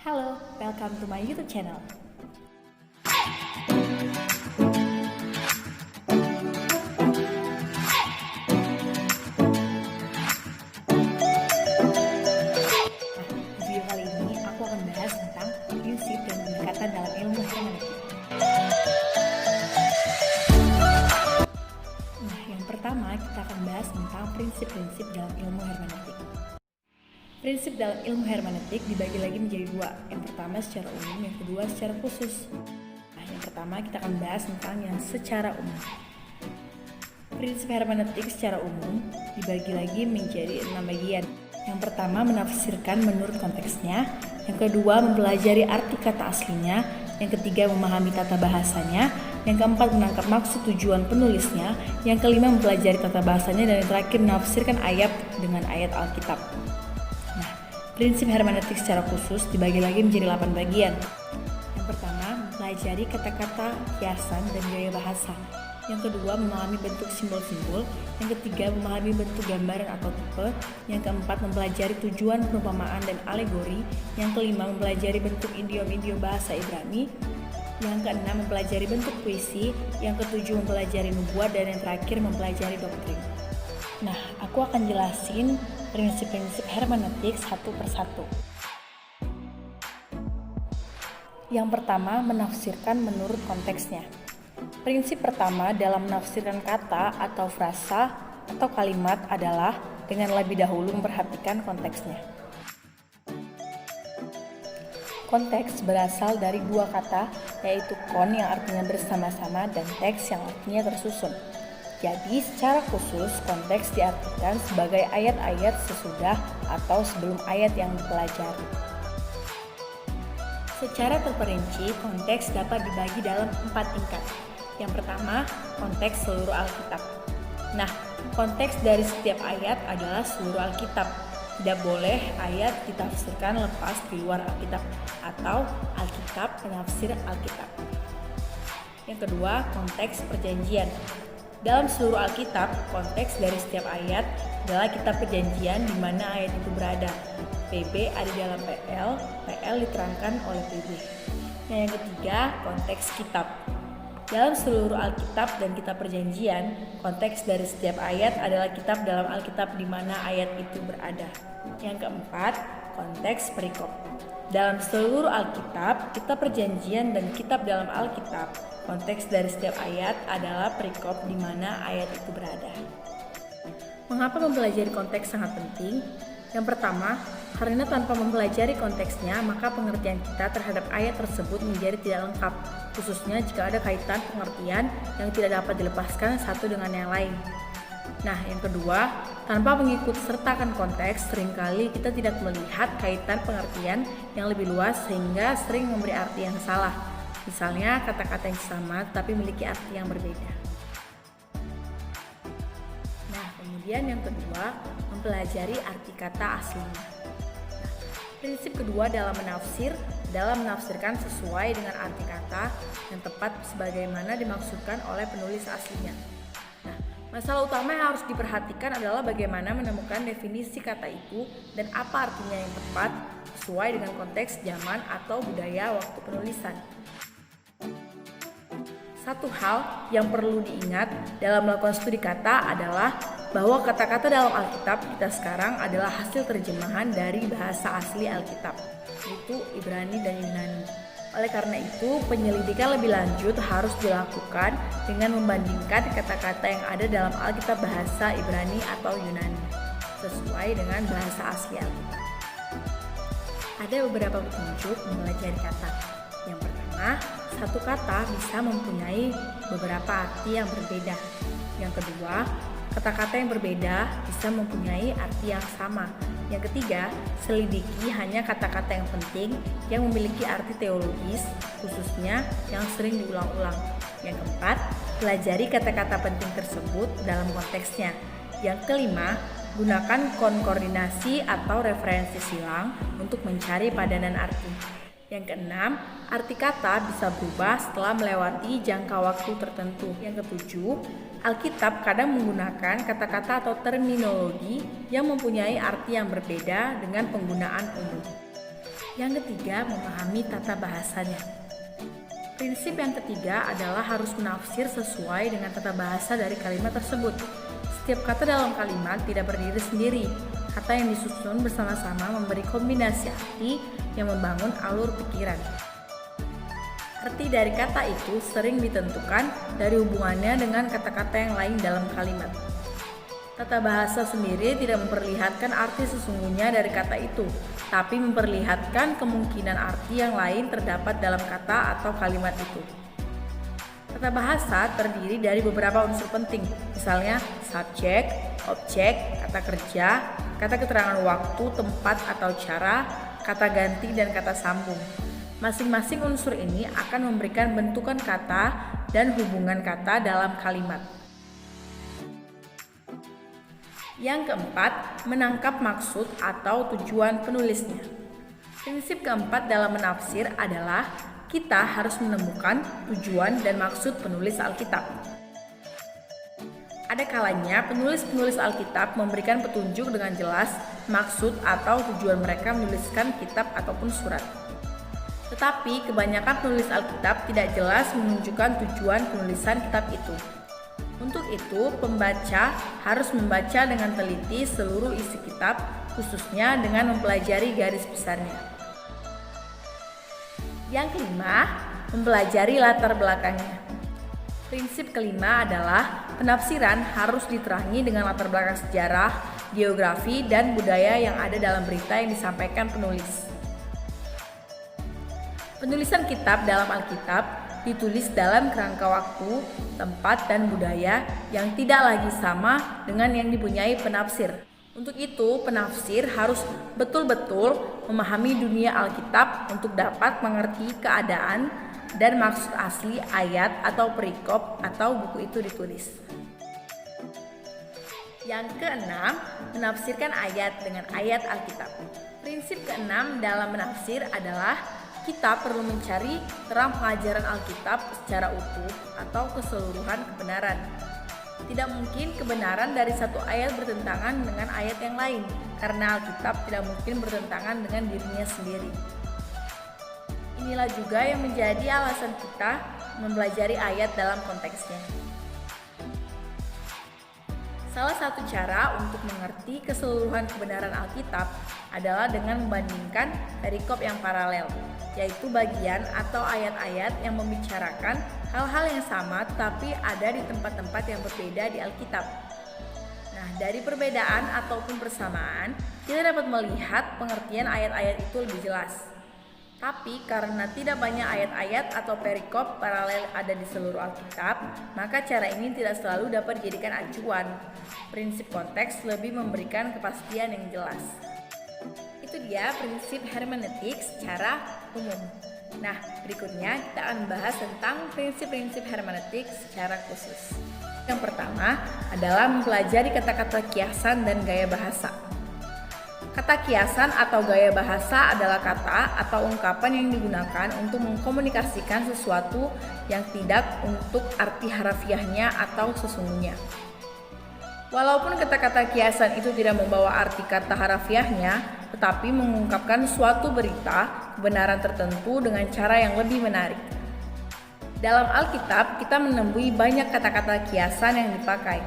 Halo, welcome to my YouTube channel. Di video kali ini aku akan bahas tentang prinsip dan pendekatan dalam ilmu hermeneutik. Nah, yang pertama kita akan bahas tentang prinsip-prinsip dalam ilmu hermeneutik. Prinsip dalam ilmu hermeneutik dibagi lagi menjadi dua. Yang pertama secara umum, yang kedua secara khusus. Nah, yang pertama kita akan bahas tentang yang secara umum. Prinsip hermeneutik secara umum dibagi lagi menjadi 6 bagian. Yang pertama menafsirkan menurut konteksnya, yang kedua mempelajari arti kata aslinya, yang ketiga memahami tata bahasanya, yang keempat menangkap maksud tujuan penulisnya, yang kelima mempelajari tata bahasanya, dan yang terakhir menafsirkan ayat dengan ayat Alkitab. Nah, prinsip hermeneutik secara khusus dibagi lagi menjadi 8 bagian. Yang pertama mempelajari kata-kata, kiasan, dan gaya bahasa. Yang kedua memahami bentuk simbol-simbol, yang ketiga memahami bentuk gambaran atau tipe, yang keempat mempelajari tujuan perumpamaan dan alegori, yang kelima mempelajari bentuk idiom-idiom bahasa Ibrani, yang keenam mempelajari bentuk puisi, yang ketujuh mempelajari nubuat, dan yang terakhir mempelajari doktrin. Nah, aku akan jelasin prinsip-prinsip hermeneutik satu persatu. Yang pertama menafsirkan menurut konteksnya. Prinsip pertama dalam menafsirkan kata atau frasa atau kalimat adalah dengan lebih dahulu memperhatikan konteksnya. Konteks berasal dari dua kata, yaitu kon yang artinya bersama-sama dan teks yang artinya tersusun. Jadi secara khusus konteks diartikan sebagai ayat-ayat sesudah atau sebelum ayat yang dipelajari. Secara terperinci, konteks dapat dibagi dalam 4 tingkat. Yang pertama, konteks seluruh Alkitab. Nah, konteks dari setiap ayat adalah seluruh Alkitab. Tidak boleh ayat ditafsirkan lepas di luar Alkitab atau Alkitab penafsir Alkitab. Yang kedua, konteks perjanjian. Dalam seluruh Alkitab, konteks dari setiap ayat adalah kitab perjanjian di mana ayat itu berada. PB ada dalam PL, PL diterangkan oleh PB. Yang ketiga, konteks kitab. Dalam seluruh Alkitab dan kitab perjanjian, konteks dari setiap ayat adalah kitab dalam Alkitab di mana ayat itu berada. Yang keempat, konteks perikop. Dalam seluruh Alkitab, kitab perjanjian dan kitab dalam Alkitab, konteks dari setiap ayat adalah perikop di mana ayat itu berada. Mengapa mempelajari konteks sangat penting? Yang pertama, karena tanpa mempelajari konteksnya, maka pengertian kita terhadap ayat tersebut menjadi tidak lengkap, khususnya jika ada kaitan pengertian yang tidak dapat dilepaskan satu dengan yang lain. Nah, yang kedua, tanpa mengikut sertakan konteks, seringkali kita tidak melihat kaitan pengertian yang lebih luas sehingga sering memberi arti yang salah. Misalnya, kata-kata yang sama tapi memiliki arti yang berbeda. Nah, kemudian yang kedua, mempelajari arti kata aslinya. Nah, prinsip kedua dalam menafsirkan sesuai dengan arti kata yang tepat sebagaimana dimaksudkan oleh penulis aslinya. Nah, masalah utama yang harus diperhatikan adalah bagaimana menemukan definisi kata itu dan apa artinya yang tepat sesuai dengan konteks zaman atau budaya waktu penulisan. Satu hal yang perlu diingat dalam melakukan studi kata adalah bahwa kata-kata dalam Alkitab kita sekarang adalah hasil terjemahan dari bahasa asli Alkitab, yaitu Ibrani dan Yunani. Oleh karena itu, penyelidikan lebih lanjut harus dilakukan dengan membandingkan kata-kata yang ada dalam Alkitab bahasa Ibrani atau Yunani, sesuai dengan bahasa asli Alkitab. Ada beberapa petunjuk mempelajari kata. Yang pertama, satu kata bisa mempunyai beberapa arti yang berbeda. Yang kedua, kata-kata yang berbeda bisa mempunyai arti yang sama. Yang ketiga, selidiki hanya kata-kata yang penting yang memiliki arti teologis, khususnya yang sering diulang-ulang. Yang keempat, pelajari kata-kata penting tersebut dalam konteksnya. Yang kelima, gunakan konkordinasi atau referensi silang untuk mencari padanan arti. Yang keenam, arti kata bisa berubah setelah melewati jangka waktu tertentu. Yang ketujuh, Alkitab kadang menggunakan kata-kata atau terminologi yang mempunyai arti yang berbeda dengan penggunaan umum. Yang ketiga, memahami tata bahasanya. Prinsip yang ketiga adalah harus menafsir sesuai dengan tata bahasa dari kalimat tersebut. Setiap kata dalam kalimat tidak berdiri sendiri. Kata yang disusun bersama-sama memberi kombinasi arti yang membangun alur pikiran. Arti dari kata itu sering ditentukan dari hubungannya dengan kata-kata yang lain dalam kalimat. Tata bahasa sendiri tidak memperlihatkan arti sesungguhnya dari kata itu, tapi memperlihatkan kemungkinan arti yang lain terdapat dalam kata atau kalimat itu. Tata bahasa terdiri dari beberapa unsur penting, misalnya subjek, objek, kata kerja, kata keterangan waktu, tempat atau cara, kata ganti, dan kata sambung. Masing-masing unsur ini akan memberikan bentukan kata dan hubungan kata dalam kalimat. Yang keempat, menangkap maksud atau tujuan penulisnya. Prinsip keempat dalam menafsir adalah kita harus menemukan tujuan dan maksud penulis Alkitab. Ada kalanya penulis-penulis Alkitab memberikan petunjuk dengan jelas maksud atau tujuan mereka menuliskan kitab ataupun surat. Tetapi kebanyakan penulis Alkitab tidak jelas menunjukkan tujuan penulisan kitab itu. Untuk itu, pembaca harus membaca dengan teliti seluruh isi kitab, khususnya dengan mempelajari garis besarnya. Yang kelima, mempelajari latar belakangnya. Prinsip kelima adalah penafsiran harus diterangi dengan latar belakang sejarah, geografi, dan budaya yang ada dalam berita yang disampaikan penulis. Penulisan kitab dalam Alkitab ditulis dalam kerangka waktu, tempat, dan budaya yang tidak lagi sama dengan yang dipunyai penafsir. Untuk itu, penafsir harus betul-betul memahami dunia Alkitab untuk dapat mengerti keadaan dan maksud asli ayat atau perikop atau buku itu ditulis. Yang keenam, menafsirkan ayat dengan ayat Alkitab. Prinsip keenam dalam menafsir adalah kita perlu mencari terang pengajaran Alkitab secara utuh atau keseluruhan kebenaran. Tidak mungkin kebenaran dari satu ayat bertentangan dengan ayat yang lain, karena Alkitab tidak mungkin bertentangan dengan dirinya sendiri. Inilah juga yang menjadi alasan kita mempelajari ayat dalam konteksnya. Salah satu cara untuk mengerti keseluruhan kebenaran Alkitab adalah dengan membandingkan perikop yang paralel, yaitu bagian atau ayat-ayat yang membicarakan hal-hal yang sama tapi ada di tempat-tempat yang berbeda di Alkitab. Nah, dari perbedaan ataupun persamaan, kita dapat melihat pengertian ayat-ayat itu lebih jelas. Tapi karena tidak banyak ayat-ayat atau perikop paralel ada di seluruh Alkitab, maka cara ini tidak selalu dapat dijadikan acuan. Prinsip konteks lebih memberikan kepastian yang jelas. Itu dia prinsip hermeneutik secara umum. Nah, berikutnya kita akan membahas tentang prinsip-prinsip hermeneutik secara khusus. Yang pertama adalah mempelajari kata-kata kiasan dan gaya bahasa. Kata kiasan atau gaya bahasa adalah kata atau ungkapan yang digunakan untuk mengkomunikasikan sesuatu yang tidak untuk arti harafiahnya atau sesungguhnya. Walaupun kata-kata kiasan itu tidak membawa arti kata harafiahnya, tetapi mengungkapkan suatu berita, kebenaran tertentu dengan cara yang lebih menarik. Dalam Alkitab, kita menemui banyak kata-kata kiasan yang dipakai.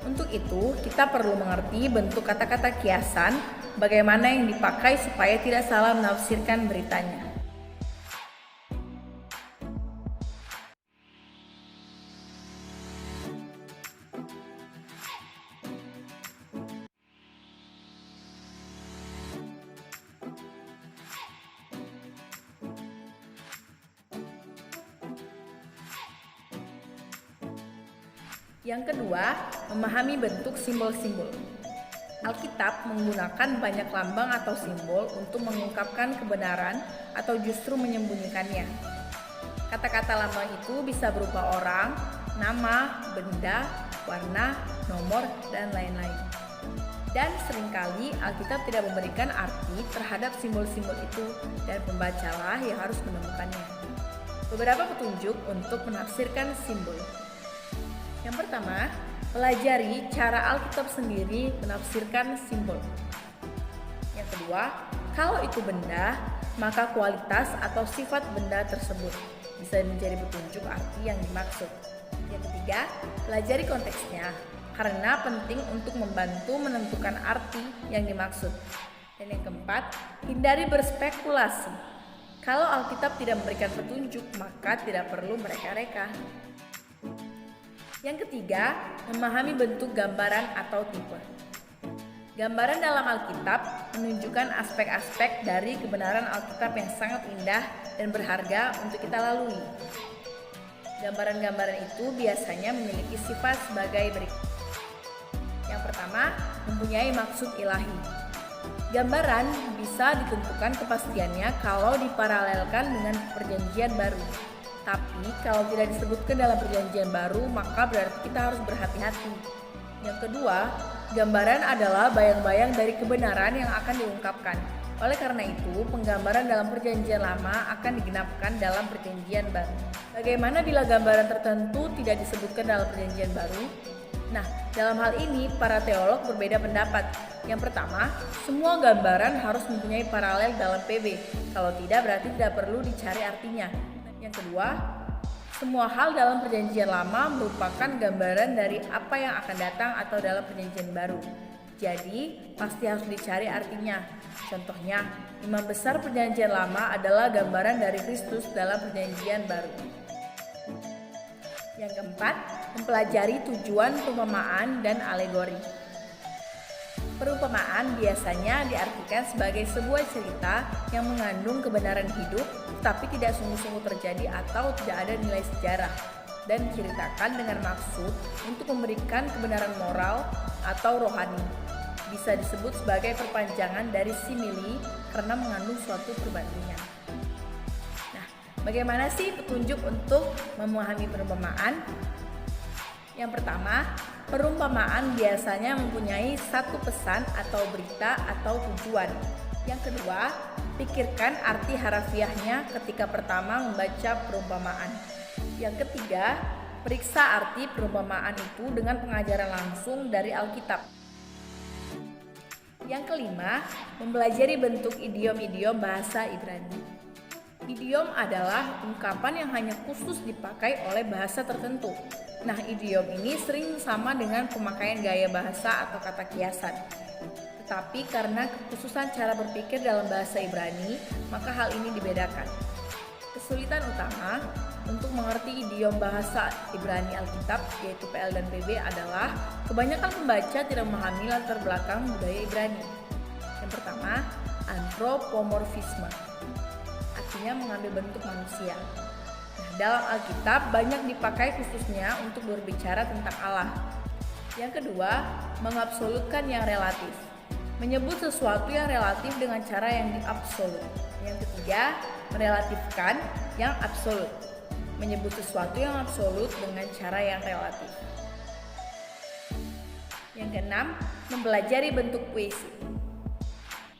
Untuk itu, kita perlu mengerti bentuk kata-kata kiasan, bagaimana yang dipakai supaya tidak salah menafsirkan beritanya. Yang kedua, memahami bentuk simbol-simbol. Alkitab menggunakan banyak lambang atau simbol untuk mengungkapkan kebenaran atau justru menyembunyikannya. Kata-kata lambang itu bisa berupa orang, nama, benda, warna, nomor, dan lain-lain. Dan seringkali Alkitab tidak memberikan arti terhadap simbol-simbol itu dan pembacalah yang harus menemukannya. Beberapa petunjuk untuk menafsirkan simbol. Yang pertama, pelajari cara Alkitab sendiri menafsirkan simbol. Yang kedua, Kalau itu benda, maka kualitas atau sifat benda tersebut bisa menjadi petunjuk arti yang dimaksud. Yang ketiga, pelajari konteksnya karena penting untuk membantu menentukan arti yang dimaksud. Dan yang keempat, hindari berspekulasi. Kalau Alkitab tidak memberikan petunjuk, maka tidak perlu mereka-reka. Yang ketiga, memahami bentuk gambaran atau tipe. Gambaran dalam Alkitab menunjukkan aspek-aspek dari kebenaran Alkitab yang sangat indah dan berharga untuk kita lalui. Gambaran-gambaran itu biasanya memiliki sifat sebagai berikut. Yang pertama, mempunyai maksud ilahi. Gambaran bisa ditentukan kepastiannya kalau diparalelkan dengan perjanjian baru. Tapi kalau tidak disebutkan dalam perjanjian baru, maka berarti kita harus berhati-hati. Yang kedua, gambaran adalah bayang-bayang dari kebenaran yang akan diungkapkan. Oleh karena itu, penggambaran dalam perjanjian lama akan digenapkan dalam perjanjian baru. Bagaimana bila gambaran tertentu tidak disebutkan dalam perjanjian baru? Nah, dalam hal ini para teolog berbeda pendapat. Yang pertama, semua gambaran harus mempunyai paralel dalam PB. Kalau tidak, berarti tidak perlu dicari artinya. Yang kedua, semua hal dalam perjanjian lama merupakan gambaran dari apa yang akan datang atau dalam perjanjian baru. Jadi, pasti harus dicari artinya. Contohnya, imam besar perjanjian lama adalah gambaran dari Kristus dalam perjanjian baru. Yang keempat, mempelajari tujuan perumpamaan dan alegori. Perumpamaan biasanya diartikan sebagai sebuah cerita yang mengandung kebenaran hidup, tapi tidak sungguh-sungguh terjadi atau tidak ada nilai sejarah, dan diceritakan dengan maksud untuk memberikan kebenaran moral atau rohani. Bisa disebut sebagai perpanjangan dari simili karena mengandung suatu perbandingan. Nah, bagaimana sih petunjuk untuk memahami perumpamaan? Yang pertama, perumpamaan biasanya mempunyai satu pesan atau berita atau tujuan. Yang kedua, pikirkan arti harafiahnya ketika pertama membaca perumpamaan. Yang ketiga, periksa arti perumpamaan itu dengan pengajaran langsung dari Alkitab. Yang kelima, mempelajari bentuk idiom-idiom bahasa Ibrani. Idiom adalah ungkapan yang hanya khusus dipakai oleh bahasa tertentu. Nah, idiom ini sering sama dengan pemakaian gaya bahasa atau kata kiasan. Tetapi karena kekhususan cara berpikir dalam bahasa Ibrani, maka hal ini dibedakan. Kesulitan utama untuk mengerti idiom bahasa Ibrani Alkitab, yaitu PL dan PB, adalah kebanyakan pembaca tidak memahami latar belakang budaya Ibrani. Yang pertama, antropomorfisme, artinya mengambil bentuk manusia. Nah, dalam Alkitab banyak dipakai khususnya untuk berbicara tentang Allah. Yang kedua, mengabsolutkan yang relatif, menyebut sesuatu yang relatif dengan cara yang absolut. Yang ketiga, merelatifkan yang absolut, menyebut sesuatu yang absolut dengan cara yang relatif. Yang keenam, mempelajari bentuk puisi.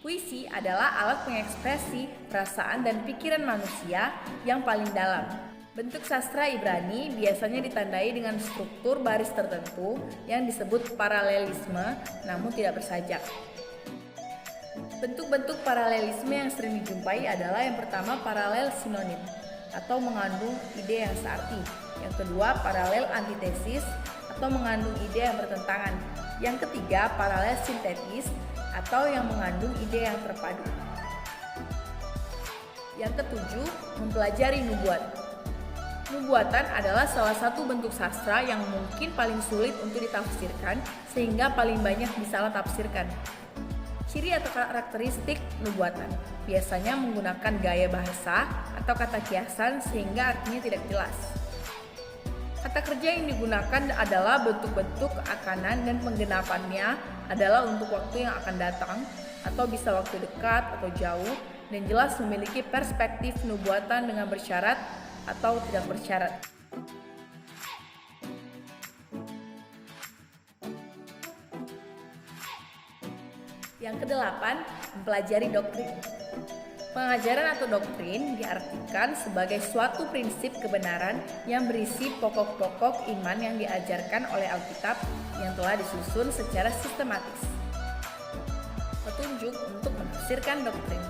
Puisi adalah alat pengekspresi perasaan dan pikiran manusia yang paling dalam. Bentuk sastra Ibrani biasanya ditandai dengan struktur baris tertentu yang disebut paralelisme, namun tidak bersajak. Bentuk-bentuk paralelisme yang sering dijumpai adalah yang pertama paralel sinonim atau mengandung ide yang searti. Yang kedua paralel antitesis atau mengandung ide yang bertentangan. Yang ketiga paralel sintetis atau yang mengandung ide yang terpadu. Yang ketujuh, mempelajari nubuat. Nubuatan adalah salah satu bentuk sastra yang mungkin paling sulit untuk ditafsirkan sehingga paling banyak disalah tafsirkan. Ciri atau karakteristik nubuatan biasanya menggunakan gaya bahasa atau kata kiasan sehingga artinya tidak jelas. Kata kerja yang digunakan adalah bentuk-bentuk keakanan dan penggenapannya adalah untuk waktu yang akan datang atau bisa waktu dekat atau jauh dan jelas memiliki perspektif nubuatan dengan bersyarat atau tidak bersyarat. Yang kedelapan, mempelajari doktrin. Pengajaran atau doktrin diartikan sebagai suatu prinsip kebenaran yang berisi pokok-pokok iman yang diajarkan oleh Alkitab yang telah disusun secara sistematis. Petunjuk untuk menafsirkan doktrin.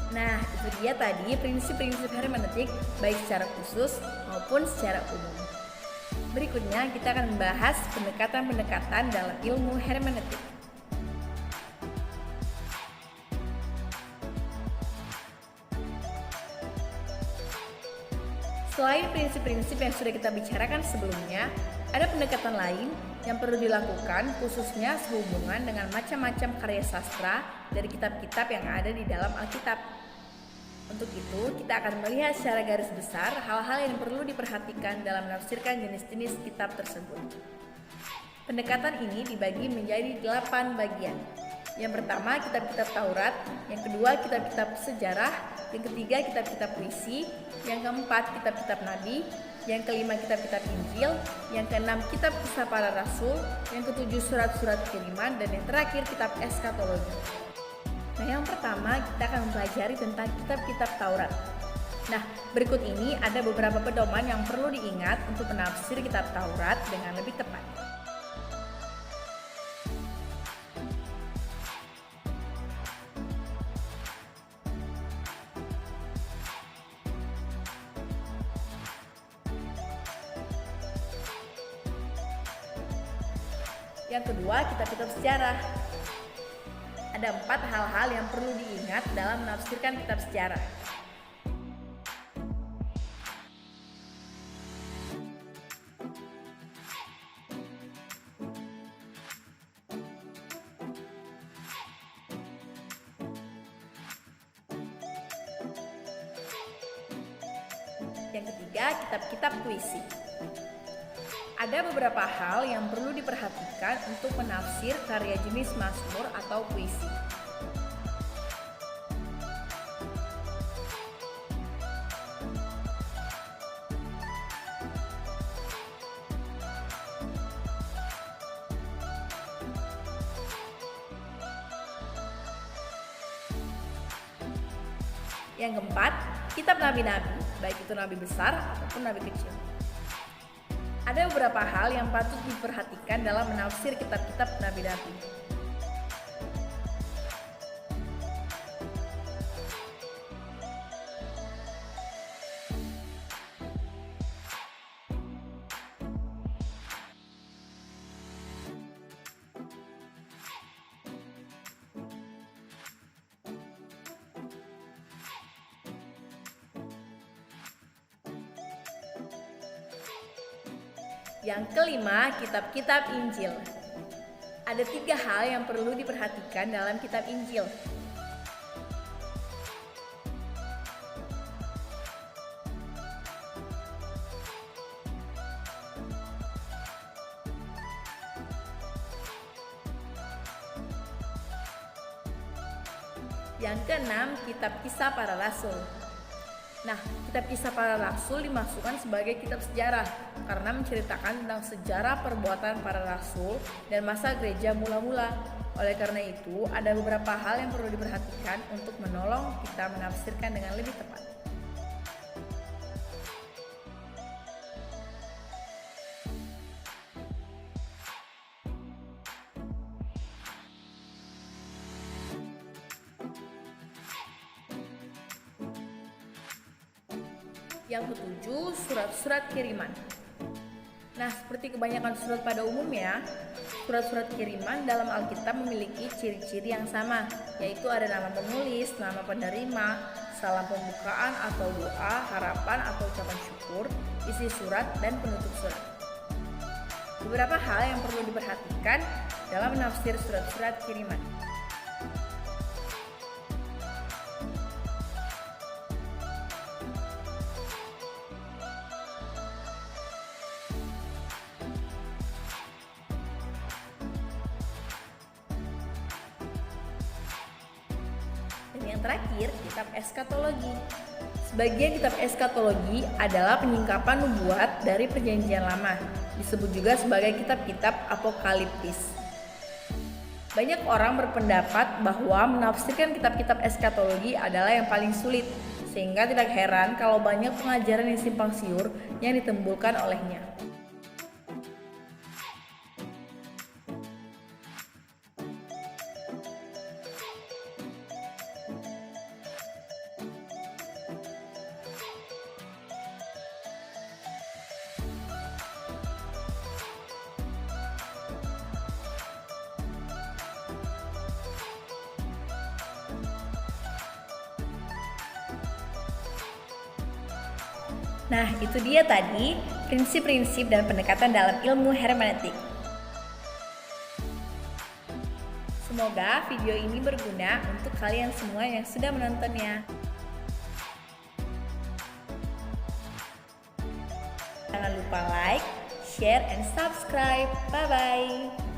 Nah, itu dia tadi prinsip-prinsip hermeneutik baik secara khusus maupun secara umum. Berikutnya kita akan membahas pendekatan-pendekatan dalam ilmu hermeneutik. Selain prinsip-prinsip yang sudah kita bicarakan sebelumnya, ada pendekatan lain yang perlu dilakukan khususnya sehubungan dengan macam-macam karya sastra dari kitab-kitab yang ada di dalam Alkitab. Untuk itu, kita akan melihat secara garis besar hal-hal yang perlu diperhatikan dalam menafsirkan jenis-jenis kitab tersebut. Pendekatan ini dibagi menjadi 8 bagian. Yang pertama, kitab-kitab Taurat, yang kedua, kitab-kitab sejarah, yang ketiga, kitab-kitab puisi, yang keempat, kitab-kitab nabi, yang kelima, kitab-kitab Injil, yang keenam, kitab kisah para rasul, yang ketujuh, surat-surat kiriman, dan yang terakhir, kitab eskatologi. Nah, yang pertama kita akan mempelajari tentang kitab-kitab Taurat. Nah, berikut ini ada beberapa pedoman yang perlu diingat untuk menafsir kitab Taurat dengan lebih tepat. Yang kedua, kitab-kitab sejarah. Ada 4 hal-hal yang perlu diingat dalam menafsirkan kitab sejarah. Yang ketiga, kitab-kitab puisi. Ada beberapa hal yang perlu diperhatikan untuk menafsir karya jenis Mazmur atau puisi. Yang keempat, kitab nabi-nabi, baik itu nabi besar ataupun nabi kecil. Ada beberapa hal yang patut diperhatikan dalam menafsir kitab-kitab nabi-nabi. Yang kelima, kitab-kitab Injil. Ada 3 hal yang perlu diperhatikan dalam kitab Injil. Yang keenam, kitab kisah para rasul. Nah, kitab kisah para rasul dimasukkan sebagai kitab sejarah karena menceritakan tentang sejarah perbuatan para rasul dan masa gereja mula-mula. Oleh karena itu, ada beberapa hal yang perlu diperhatikan untuk menolong kita menafsirkan dengan lebih tepat. Yang ketujuh, surat-surat kiriman. Nah, seperti kebanyakan surat pada umumnya, surat-surat kiriman dalam Alkitab memiliki ciri-ciri yang sama, yaitu ada nama penulis, nama penerima, salam pembukaan atau doa, harapan atau ucapan syukur, isi surat, dan penutup surat. Beberapa hal yang perlu diperhatikan dalam menafsir surat-surat kiriman. Yang terakhir, kitab eskatologi. Sebagian kitab eskatologi adalah penyingkapan nubuat dari Perjanjian Lama, disebut juga sebagai kitab-kitab apokaliptis. Banyak orang berpendapat bahwa menafsirkan kitab-kitab eskatologi adalah yang paling sulit, sehingga tidak heran kalau banyak pengajaran yang simpang siur yang ditimbulkan olehnya. Nah, itu dia tadi prinsip-prinsip dan pendekatan dalam ilmu hermeneutik. Semoga video ini berguna untuk kalian semua yang sudah menontonnya. Jangan lupa like, share, and subscribe. Bye-bye.